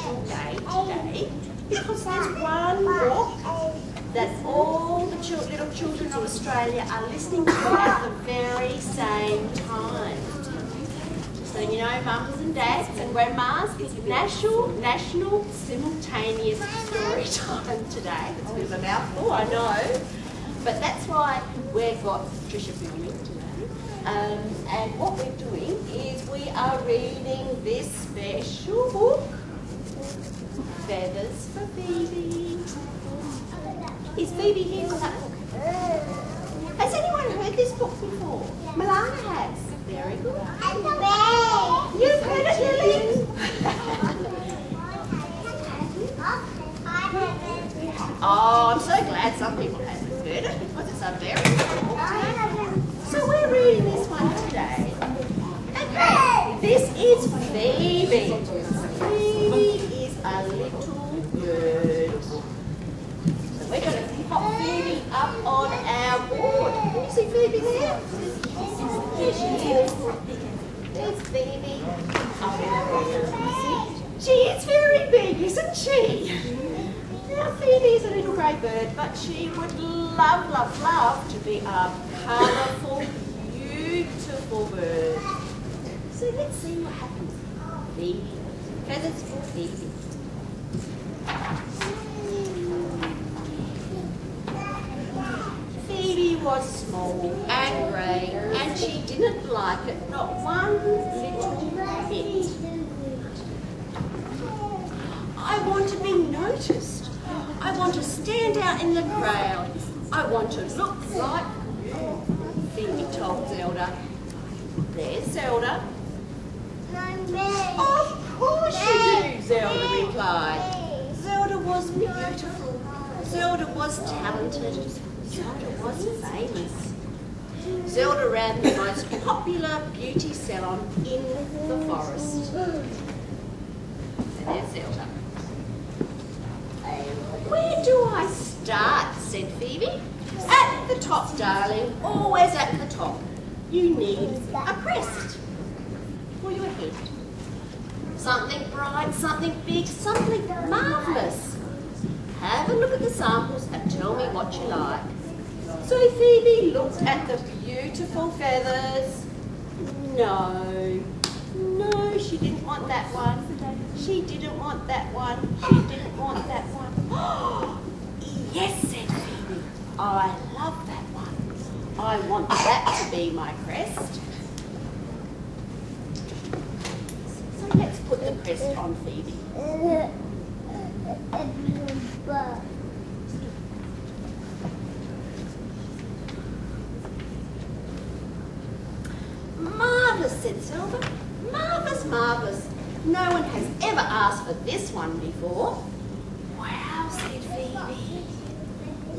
special day today because there's one book that all the little children of Australia are listening to at the very same time. So you know, mums and dads and grandmas, it's National Simultaneous Storytime today. It's a bit of a mouthful, I know. But that's why we've got Tricia filming today. And what we're doing is we are reading this special book, Feathers for Phoebe. Is Phoebe here for that book? Has anyone heard this book before? Milana has. Very good. You've heard it, Lily? Oh, I'm so glad some people haven't heard it because it's a very good book. So we're reading this one today. Okay, this is Phoebe. Phoebe is a little bird. So we're going to pop Phoebe up on our board. Can you see Phoebe there? Here she is. There's Phoebe. She is very big, isn't she? Now Phoebe is a little grey bird, but she would love, love, love to be a colourful, beautiful bird. So let's see what happens. Phoebe. Feathers for Phoebe. Phoebe was small and grey, and she didn't like it, not one little bit. I want to be noticed. I want to stand out in the crowd. I want to look like you, Phoebe told Zelda. There's Zelda. Of course you do, Zelda replied. Zelda was beautiful. Zelda was talented. Zelda was famous. Zelda ran the most popular beauty salon in the forest. And there's Zelda. Where do I start? Said Phoebe. At the top, darling. Always at the top. You need a crest for your head. Something bright, something big, something marvellous. Have a look at the samples and tell me what you like. So Phoebe looked at the beautiful feathers. No, she didn't want that one. She didn't want that one. She didn't want that one. Oh, yes, said Phoebe. I love that one. I want that to be my crest. So let's put the crest on Phoebe. Marvellous, said Zelda. Marvellous, marvellous. No one has ever asked for this one before. Wow, said Phoebe.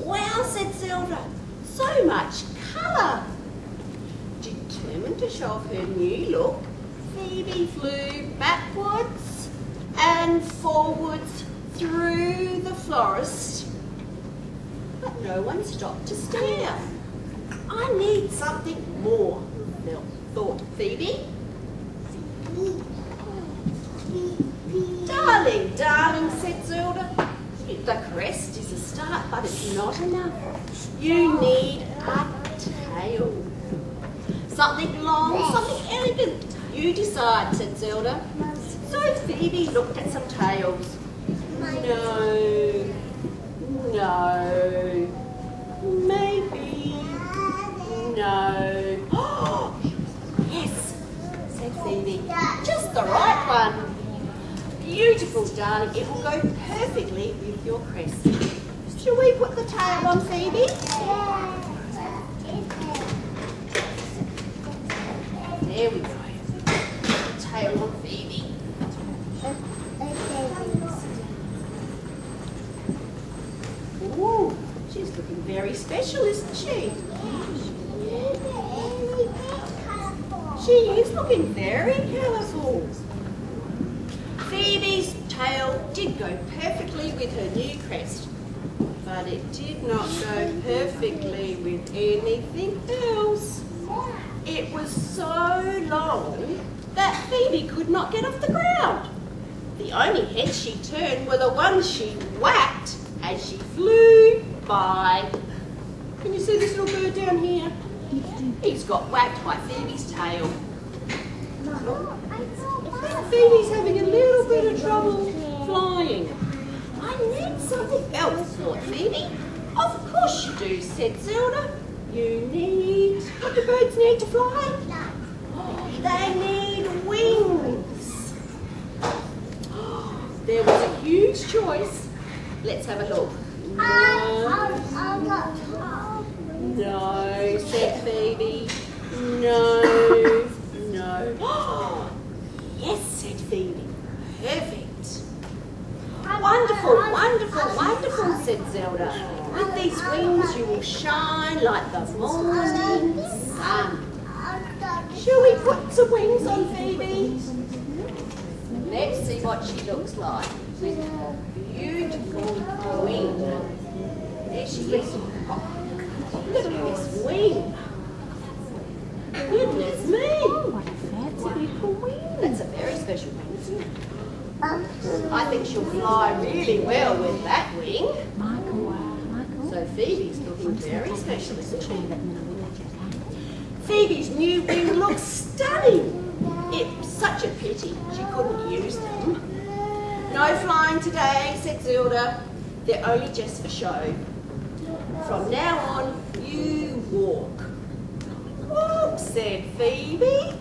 Wow, said Zelda. So much colour. Determined to show off her new look, Phoebe flew backwards and forwards through the forest. But no one stopped to stare. I need something more, thought Phoebe. Darling, darling, said Zelda. The crest is a start, but it's not enough. You need a tail. Something long, something elegant. You decide, said Zelda. So Phoebe looked at some tails. No, maybe, no. Oh, yes, said Phoebe. Just the right one. Beautiful, darling. It will go perfectly with your crest. Shall we put the tail on Phoebe? There we go. Tail on Phoebe. Ooh, she's looking very special, isn't she? She is looking very colourful. Phoebe's tail did go perfectly with her new crest, but it did not go perfectly with anything else. It was so long that Phoebe could not get off the ground. The The only heads she turned were the ones she whacked as she flew by. Can you see this little bird down here? He's got whacked by Phoebe's tail. Phoebe's having a little bit of trouble flying. I need something else, thought Phoebe. Of course you do, said Zelda. You need... What do birds need to fly? They need wings. There was a huge choice. Let's have a look. No, said Phoebe. No. Yes, said Phoebe. Perfect. Wonderful, wonderful, wonderful, said Zelda. With these wings you will shine like the morning sun. Shall we put some wings on Phoebe? Let's see what she looks like. With a beautiful wing. There she is. Look at this wing. Goodness me. What a fancy little wing. That's a very special wing, isn't it? I think she'll fly really well with that wing. Michael. So Phoebe's looking very special, isn't she? Phoebe's new wing looks stunning. It's such a pity she couldn't use them. No flying today, said Zelda. They're only just for show. From now on, you walk. Walk, said Phoebe.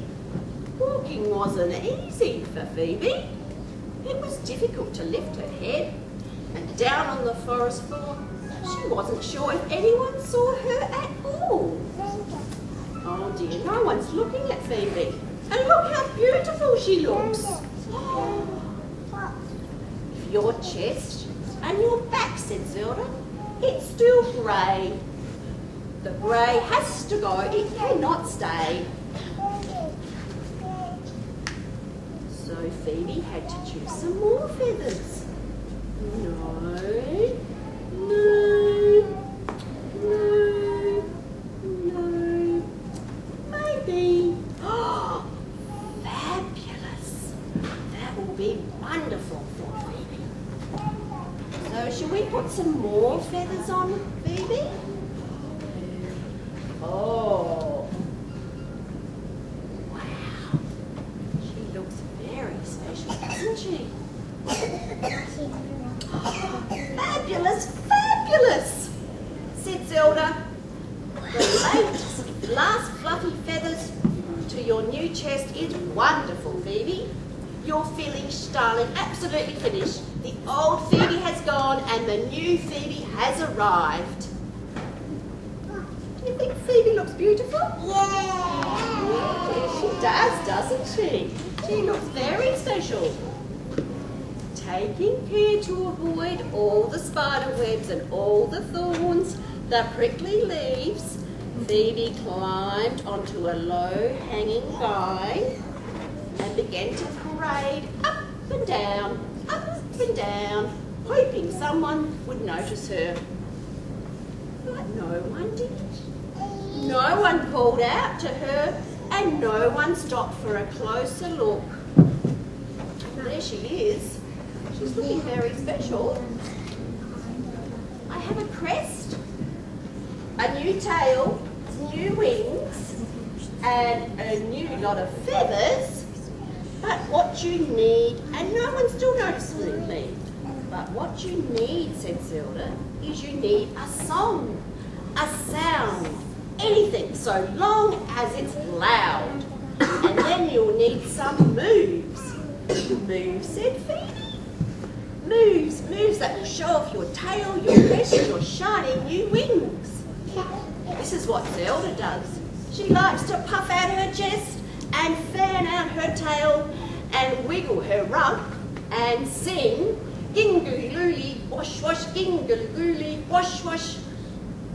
Walking wasn't easy for Phoebe. It was difficult to lift her head, and down on the forest floor, she wasn't sure if anyone saw her at all. Oh dear, no one's looking at Phoebe. And look how beautiful she looks. Your chest and your back, said Zelda. It's still grey. The grey has to go, it cannot stay. So Phoebe had to choose some more feathers. No. Maybe. Oh, fabulous. That will be wonderful for Phoebe. So shall we put some more feathers on Phoebe? Oh. Wow. She looks very special, doesn't she? Fabulous, said Zelda. The last fluffy feathers to your new chest is wonderful, Phoebe. You're finished, darling, absolutely finished. The old Phoebe has gone and the new Phoebe has arrived. You think Phoebe looks beautiful? Yeah, she does, doesn't she? She looks very special. Taking care to avoid all the spider webs and all the thorns, the prickly leaves, Phoebe climbed onto a low-hanging vine and began to parade up and down, hoping someone would notice her. But no one did. No one called out to her, and no one stopped for a closer look. There she is. She's looking very special. I have a crest, a new tail, new wings, and a new lot of feathers. But what you need, and no one's still noticing me, but what you need, said Zelda, is you need a song, a sound, anything so long as it's loud. And then you'll need some moves. Moves, said Phoebe. Moves that will show off your tail, your crest, your shiny new wings. This is what Zelda does. She likes to puff out her chest and fan out her tail and wiggle her rump and sing gingly-looly, wash-wash, gingly-looly, wash-wash.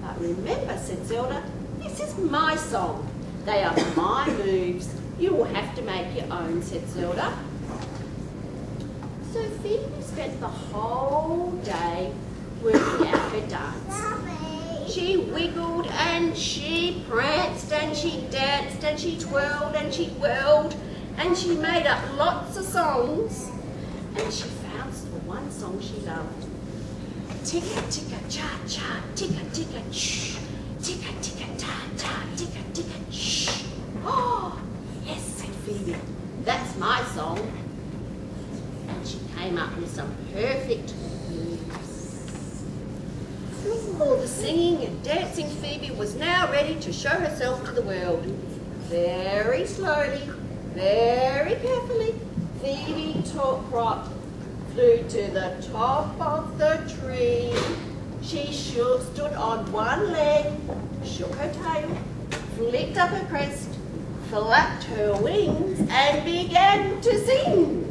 But remember, said Zelda, this is my song. They are my moves. You will have to make your own, said Zelda. So Phoebe spent the whole day working out her dance. She wiggled and she pranced and she danced and she twirled and she whirled and she made up lots of songs. and she found the one song she loved. Ticka ticka cha cha, ticka ticka shh, ticka ticka ta ta, ticka ticka shh. Oh, yes, said Phoebe, that's my song. And she came up with some perfect moves. All the singing and dancing, Phoebe was now ready to show herself to the world. Very slowly, very carefully, Phoebe Topcrop flew to the top of the tree. She stood on one leg, shook her tail, flicked up her crest, flapped her wings, and began to sing.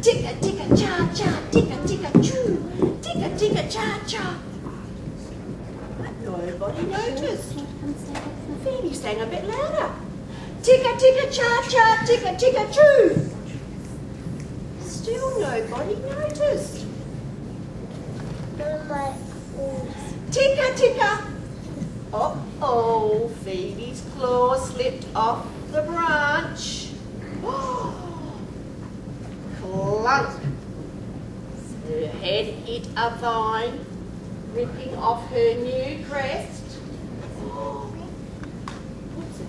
Ticka ticka cha cha, ticka ticka choo, ticka ticka cha cha. But nobody noticed. Phoebe sang a bit louder. Ticka ticka cha cha, ticka ticka choo. Still nobody noticed. Ticka ticka. Uh-oh, Phoebe's claw slipped off the branch. Clunk. Her head hit a vine, ripping off her new crest. What's it?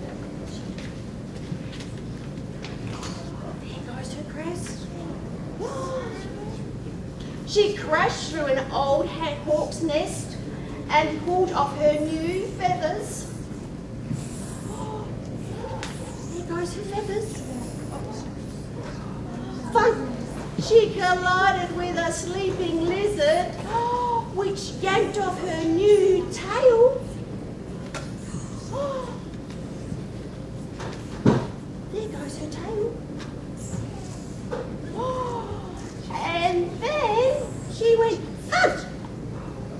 There goes her crest. She crashed through an old hawk's nest and pulled off her new feathers. There goes her feathers. Fun! She collided with a sleeping lizard, which yanked off her new tail. There goes her tail. And then she went thud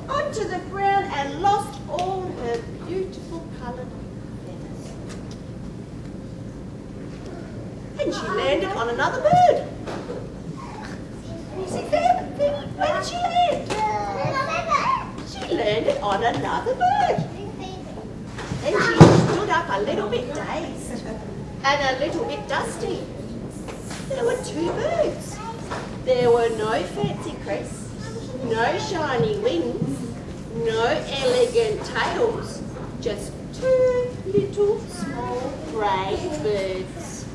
onto the ground and lost all her beautiful coloured feathers. And she landed on another bird. You see there? Where did she land? She landed on another bird. Then she stood up a little bit dazed and a little bit dusty. There were two birds. There were no fancy crests, no shiny wings, no elegant tails, just two little small grey birds.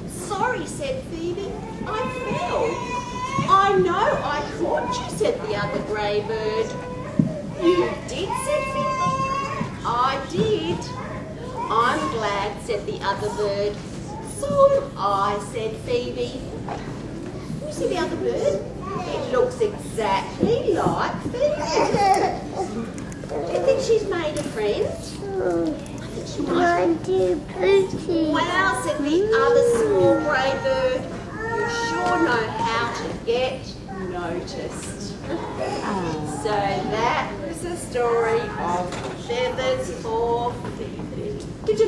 Sorry, said Phoebe, I fell. I know I caught you, said the other grey bird. You did, said Phoebe. I did. I'm glad, said the other bird. So am I, said Phoebe. You see the other bird? It looks exactly like Phoebe. Do you think she's made a friend? I think she might. Wow, said the other small grey bird. You sure know how to get noticed. So that was the story of Feathers for Phoebe.